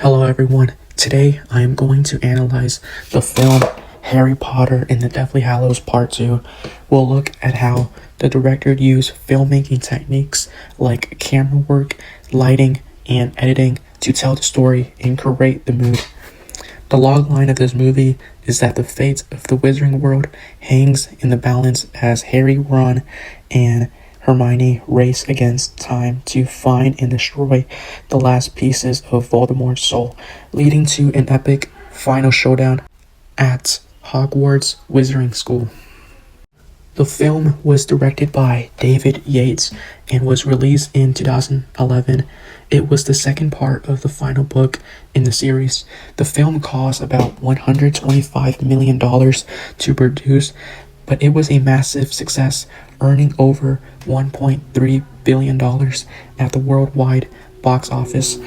Hello everyone, today I am going to analyze the film Harry Potter and the Deathly Hallows Part 2. We'll look at how the director used filmmaking techniques like camera work, lighting, and editing to tell the story and create the mood. The logline of this movie is that the fate of the Wizarding World hangs in the balance as Harry, Ron, and Hermione race against time to find and destroy the last pieces of Voldemort's soul, leading to an epic final showdown at Hogwarts Wizarding School. The film was directed by David Yates and was released in 2011. It was the second part of the final book in the series. The film cost about $125 million to produce, but it was a massive success, earning over $1.3 billion at the worldwide box office.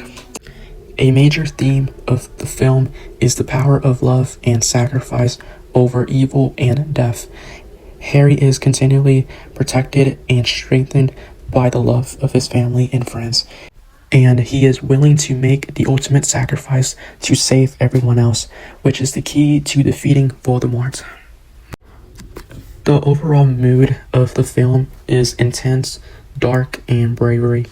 A major theme of the film is the power of love and sacrifice over evil and death. Harry is continually protected and strengthened by the love of his family and friends, and he is willing to make the ultimate sacrifice to save everyone else, which is the key to defeating Voldemort. The overall mood of the film is intense, dark, and bravery.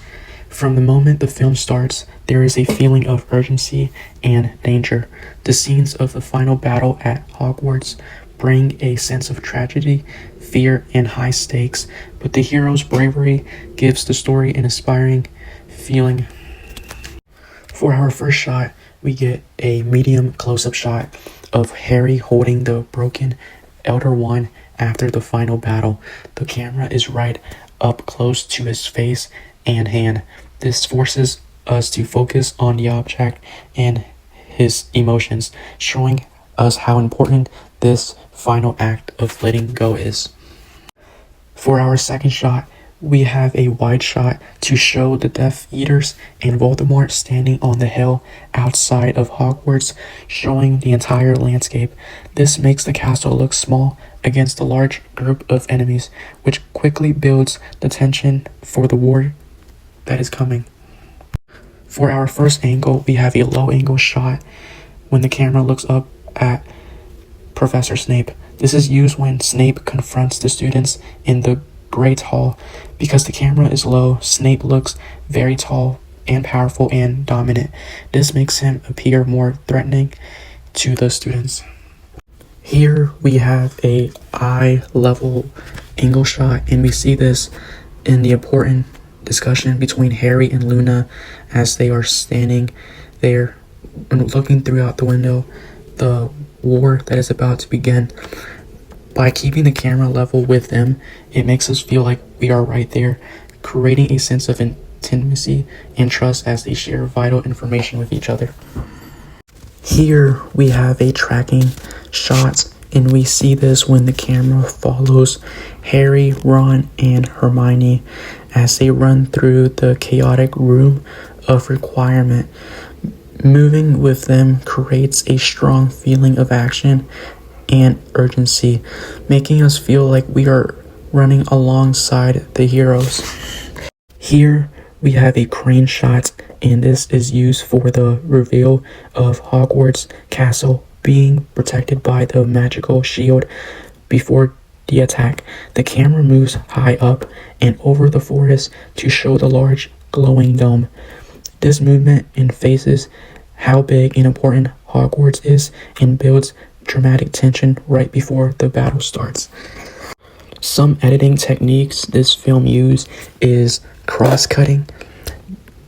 From the moment the film starts, there is a feeling of urgency and danger. The scenes of the final battle at Hogwarts bring a sense of tragedy, fear, and high stakes, but the hero's bravery gives the story an inspiring feeling. For our first shot, we get a medium close-up shot of Harry holding the broken Elder Wand after the final battle. The camera is right up close to his face and hand. This forces us to focus on the object and his emotions, showing us how important this final act of letting go is. For our second shot, we have a wide shot to show the Death Eaters and Voldemort standing on the hill outside of Hogwarts, showing the entire landscape. This makes the castle look small against a large group of enemies, which quickly builds the tension for the war that is coming. For our first angle, we have a low-angle shot when the camera looks up at Professor Snape. This is used when Snape confronts the students in the Great Hall. Because the camera is low, Snape looks very tall and powerful and dominant. This makes him appear more threatening to the students. Here we have a eye-level angle shot, and we see this in the important discussion between Harry and Luna as they are standing there and looking throughout the window the war that is about to begin. By keeping the camera level with them, it makes us feel like we are right there, creating a sense of intimacy and trust as they share vital information with each other. Here we have a tracking shot, and we see this when the camera follows Harry, Ron, and Hermione as they run through the chaotic room of requirement. Moving with them creates a strong feeling of action and urgency, making us feel like we are running alongside the heroes. Here we have a crane shot, and this is used for the reveal of Hogwarts Castle being protected by the magical shield before the attack. The camera moves high up and over the forest to show the large glowing dome. This movement emphasizes how big and important Hogwarts is and builds dramatic tension right before the battle starts. Some editing techniques this film used is cross-cutting.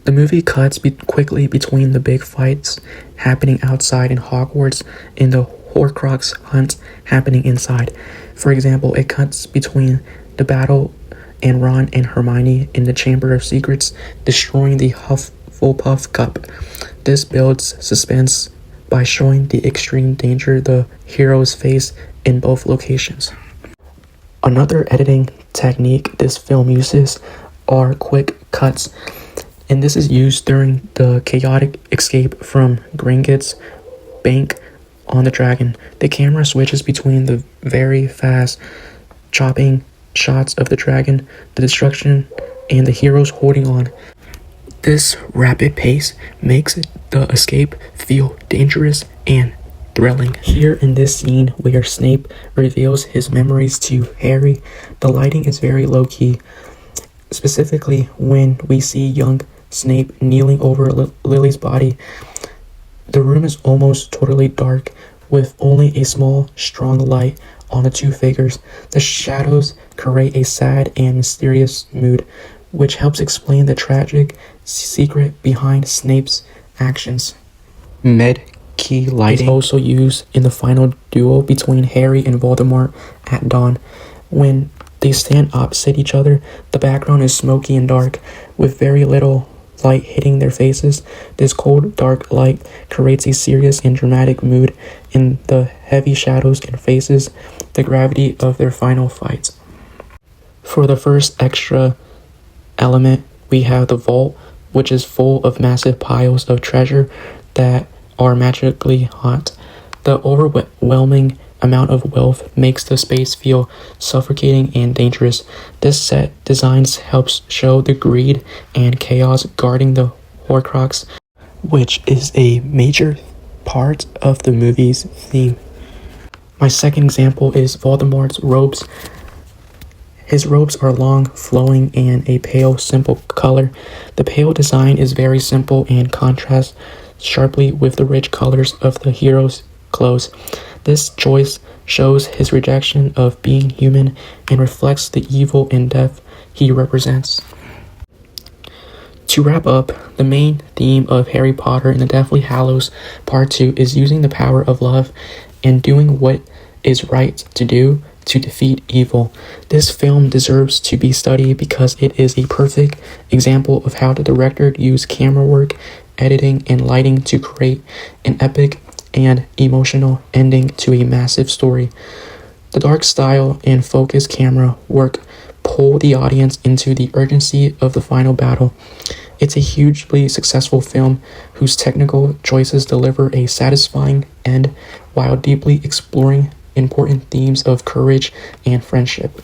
The movie cuts quickly between the big fights happening outside in Hogwarts and the Horcrux hunt happening inside. For example, it cuts between the battle and Ron and Hermione in the Chamber of Secrets destroying the Hufflepuff Cup. This builds suspense by showing the extreme danger the heroes face in both locations. Another editing technique this film uses are quick cuts, and this is used during the chaotic escape from Gringotts Bank on the dragon. The camera switches between the very fast chopping shots of the dragon, the destruction, and the heroes holding on. This rapid pace makes the escape feel dangerous and thrilling. Here in this scene where Snape reveals his memories to Harry, the lighting is very low-key, specifically when we see young Snape kneeling over Lily's body. The room is almost totally dark, with only a small, strong light on the two figures. The shadows create a sad and mysterious mood, which helps explain the tragic secret behind Snape's actions. Med-key lighting is also used in the final duel between Harry and Voldemort at dawn. When they stand opposite each other, the background is smoky and dark, with very little light hitting their faces. This cold, dark light creates a serious and dramatic mood in the heavy shadows and faces the gravity of their final fights. For the first extra element, we have the vault, which is full of massive piles of treasure that are magically hot. The overwhelming amount of wealth makes the space feel suffocating and dangerous. This set designs helps show the greed and chaos guarding the Horcrux, which is a major part of the movie's theme. My second example is Voldemort's robes. His robes are long, flowing, and a pale, simple color. The pale design is very simple and contrasts sharply with the rich colors of the hero's clothes. This choice shows his rejection of being human and reflects the evil and death he represents. To wrap up, the main theme of Harry Potter and the Deathly Hallows Part 2 is using the power of love and doing what is right to do to defeat evil. This film deserves to be studied because it is a perfect example of how the director used camera work, editing, and lighting to create an epic and emotional ending to a massive story. The dark style and focused camera work pull the audience into the urgency of the final battle. It's a hugely successful film whose technical choices deliver a satisfying end while deeply exploring important themes of courage and friendship.